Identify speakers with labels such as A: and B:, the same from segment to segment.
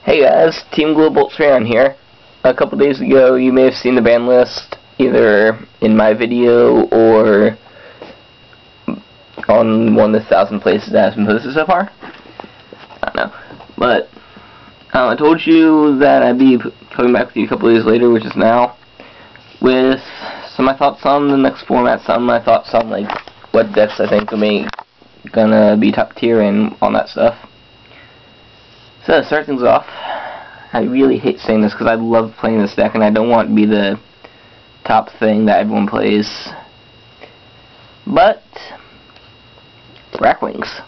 A: Hey guys, Team Global Tran here. A couple days ago you may have seen the ban list either in my video or on one of the 1,000 places that has been posted so far. I don't know. But I told you that I'd be coming back with you a couple days later, which is now, with some of my thoughts on the next format, some of my thoughts on like what decks I think are gonna be top tier and all that stuff. So to start things off, I really hate saying this because I love playing this deck and I don't want it to be the top thing that everyone plays. But Blackwings.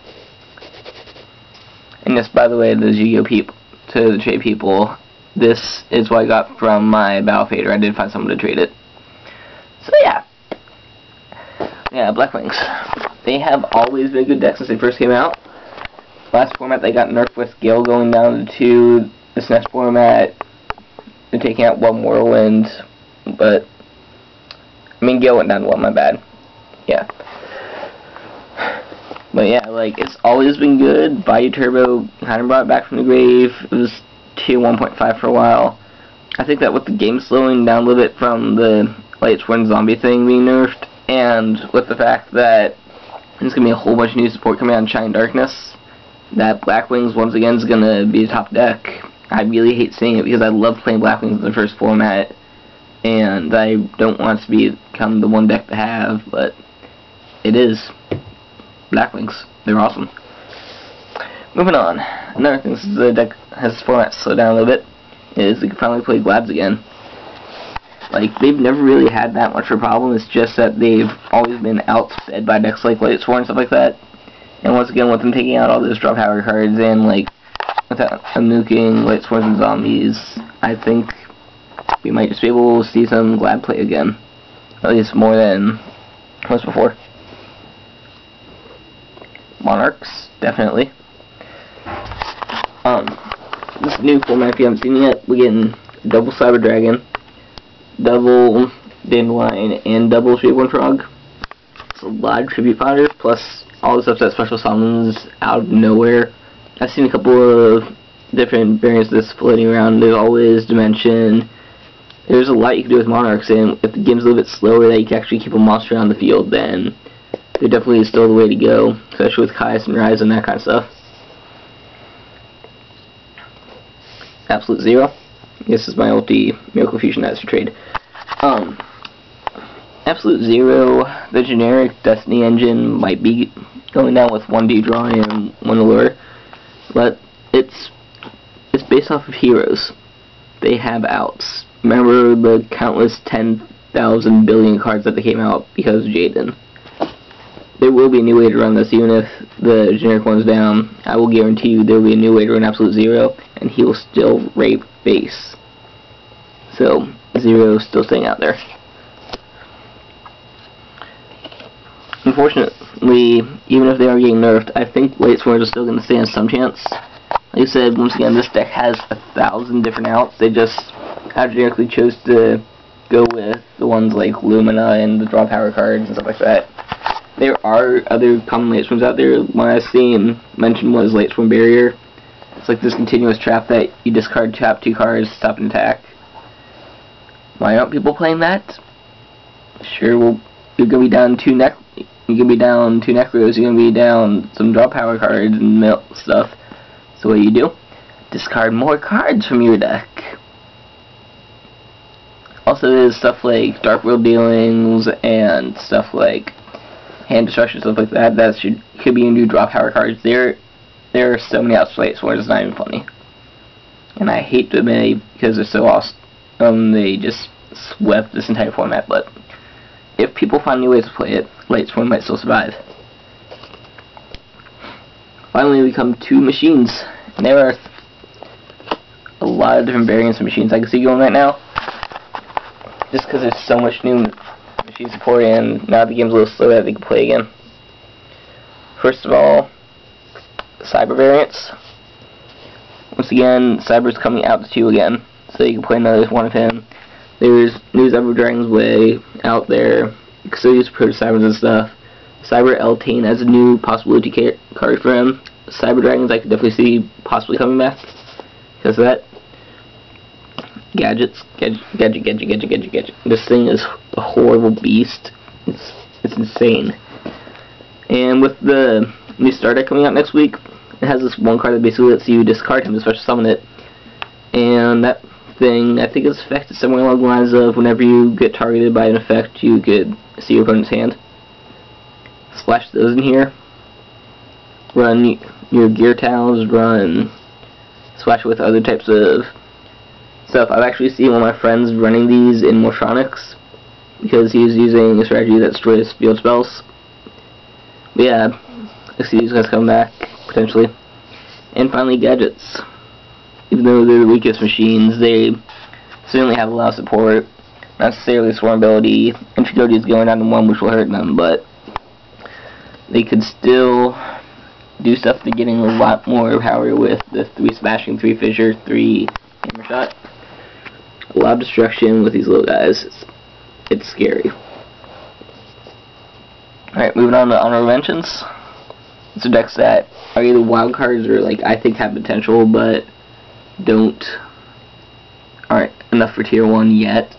A: And this, by the way, the Yu-Gi-Oh people, to the trade people, this is what I got from my Battle Fader. I did find someone to trade it. So yeah. Yeah, Blackwings. They have always been a good deck since they first came out. Last format they got nerfed with Gale going down to 2. This next format they're taking out 1 Whirlwind, but I mean Gale went down to 1, my bad. Yeah. But yeah, like it's always been good. Bayou Turbo kind of brought it back from the grave. It was tier 1.5 for a while. I think that with the game slowing down a little bit from the Light Sworn Zombie thing being nerfed, and with the fact that there's gonna be a whole bunch of new support coming out in Shine Darkness, that Blackwings once again is gonna be the top deck. I really hate saying it because I love playing Blackwings in the first format, and I don't want it to become the one deck to have, but it is. Blackwings, they're awesome. Moving on, another thing since the deck has this format slowed down a little bit is we can finally play Glabs again. Like, they've never really had that much of a problem, it's just that they've always been outfed by decks like Light Sworn and stuff like that. And once again, with them taking out all those draw power cards and like without nuking Light Sworns and Zombies, I think we might just be able to see some Glad play again. At least more than once before. Monarchs, definitely. This new format, if you haven't seen it yet, we're getting double Cyber Dragon, double Dandelion, and double Shapeborn Frog. It's a lot of tribute fodder, plus all this stuff that special summons out of nowhere. I've seen a couple of different variants of this floating around. There's always Dimension. There's a lot you can do with Monarchs, and if the game's a little bit slower that you can actually keep a monster on the field, then they're definitely still the way to go, especially with Kaius and Rise and that kind of stuff. Absolute Zero. This is my ulti Miracle Fusion that's for trade. Absolute Zero, the generic Destiny engine, might be going down with 1D draw and 1 allure, but it's based off of heroes. They have outs. Remember the countless 10,000 billion cards that they came out because of Jaden. There will be a new way to run this, even if the generic one's down. I will guarantee you there will be a new way to run Absolute Zero, and he will still rape base. So, Zero still staying out there. Unfortunately, even if they are getting nerfed, I think Light Swords are still going to stand some chance. Like I said, once again, this deck has 1,000 different outs. They just generically chose to go with the ones like Lumina and the draw power cards and stuff like that. There are other common Light Sworns out there. One I've seen mentioned was Light Sworn Barrier. It's like this continuous trap that you discard tap 2 cards, stop an attack. Why aren't people playing that? Sure, well, you're gonna be down 2 You're gonna be down 2 Necros. You're gonna be down some draw power cards and stuff. So what do? Discard more cards from your deck. Also, there's stuff like Dark World Dealings and stuff like Hand Destruction, stuff like that. That could be your new draw power cards. There are so many outside swords. It's not even funny. And I hate to admit it because they're so awesome. They just swept this entire format, but if people find new ways to play it, Light Sworn might still survive. Finally, we come to machines. And there are a lot of different variants of machines I can see going right now. Just because there's so much new machine support, and now the game's a little slow that they can play again. First of all, Cyber variants. Once again, Cyber's coming out to 2 again, so you can play another one of him. There's new Cyber Dragon's Way out there. You can still use Proto Cybers and stuff. Cyber Eltane as a new possibility card for him. Cyber Dragons I could definitely see possibly coming back. because that gadget. This thing is a horrible beast. It's insane. And with the new star deck coming out next week, it has this one card that basically lets you discard him to special summon it. And that thing, I think its effect is somewhere along the lines of whenever you get targeted by an effect, you could see your opponent's hand. Splash those in here. Run your gear towels, splash with other types of stuff. I've actually seen one of my friends running these in Mortronics because he's using a strategy that destroys field spells. But yeah, I see these guys come back, potentially. And finally, gadgets. Even though they're the weakest machines, they certainly have a lot of support. Not necessarily swarm ability. Infinities is going down to 1, which will hurt them, but they could still do stuff to getting a lot more power with the 3 smashing, 3 fissure, 3 hammer shot. A lot of destruction with these little guys. It's scary. Alright, moving on to honorable mentions. These are decks that are either wild cards or like I think have potential but aren't enough for tier 1 yet.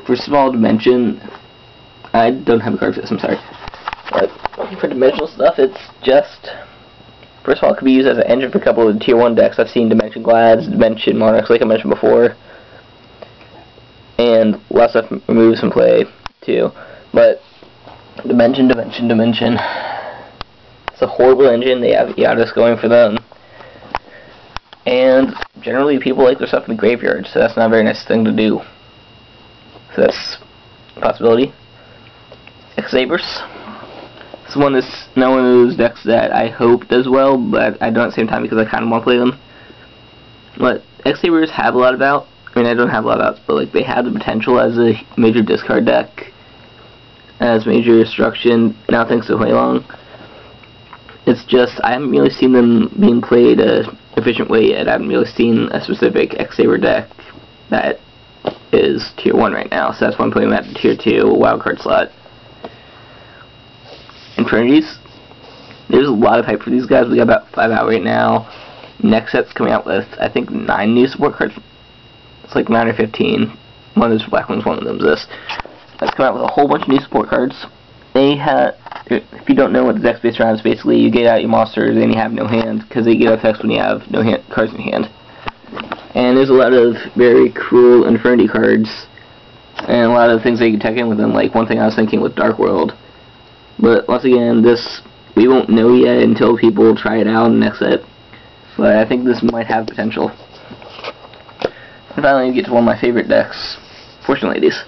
A: For small dimension, I don't have a card for this, I'm sorry. But for dimensional stuff, it's just, first of all, it could be used as an engine for a couple of tier 1 decks. I've seen Dimension Glads, Dimension Monarchs, like I mentioned before. And lots of moves in play, too. But Dimension. It's a horrible engine. They have Yados going for them. And generally people like their stuff in the graveyard, so that's not a very nice thing to do. So that's a possibility. Xleavers. It's one that's one of those decks that I hope does well, but I don't at the same time because I kind of want to play them. But Xleavers have a lot of outs. I mean, I don't have a lot of outs, but like they have the potential as a major discard deck, as major destruction. Now thanks to Huilong. It's just I haven't really seen them being played a efficient way yet. I haven't really seen a specific Xleaver deck that is tier 1 right now, so that's why I'm putting that in tier 2 wildcard slot. Infinities. There's a lot of hype for these guys. We got about 5 out right now. Next set's coming out with, I think, 9 new support cards. It's like 9 or 15. One of those black ones, one of them is this. That's coming out with a whole bunch of new support cards. They have, if you don't know what the deck's based around, it's basically you get out your monsters and you have no hand, because they get effects when you have no cards in hand. And there's a lot of very cruel Infinity cards, and a lot of things that you can tech in with them, like one thing I was thinking with Dark World. But once again, this, we won't know yet until people try it out in the next set. But I think this might have potential. And finally, we get to one of my favorite decks, Fortune Ladies.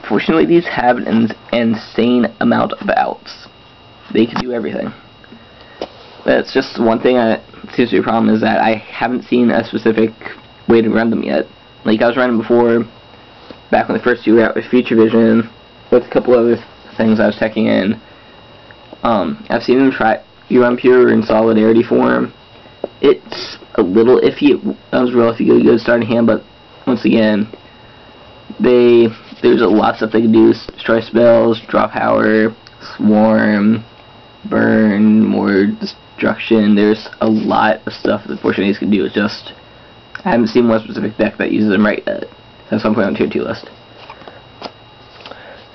A: Fortune Ladies have an insane amount of outs. They can do everything. That's just one thing that seems to be a problem, is that I haven't seen a specific way to run them yet. Like I was running before, back when the first 2 were out with Future Vision, with a couple other things I was checking in. I've seen them try you run pure in solidarity form. It's a little iffy. It was real iffy to go starting hand, but once again, there's a lot of stuff they can do. Destroy spells, draw power, swarm, burn, more destruction. There's a lot of stuff that Fortune Ladies can do. It's just I haven't seen one specific deck that uses them right yet. That's why I'm putting on tier 2 list.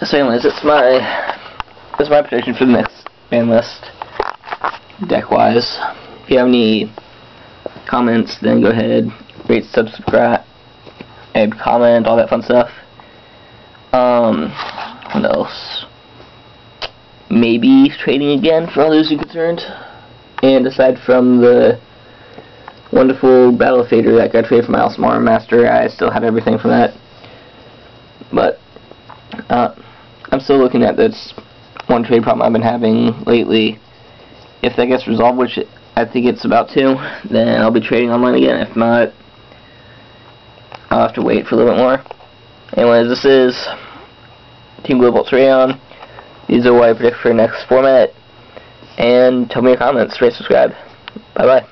A: So anyways, that's my prediction for the next Banlist, deck-wise. If you have any comments, then go ahead, rate, subscribe, and comment, all that fun stuff. What else? Maybe trading again for all those who are concerned. And aside from the wonderful Battle of Fader that got traded from Alsmar Master, I still have everything from that. But I'm still looking at this one trade problem I've been having lately. If that gets resolved, which I think it's about to, then I'll be trading online again. If not, I'll have to wait for a little bit more. Anyways, this is Team Global Rayon. These are what I predict for the next format. And tell me your comments, rate, subscribe. Bye bye.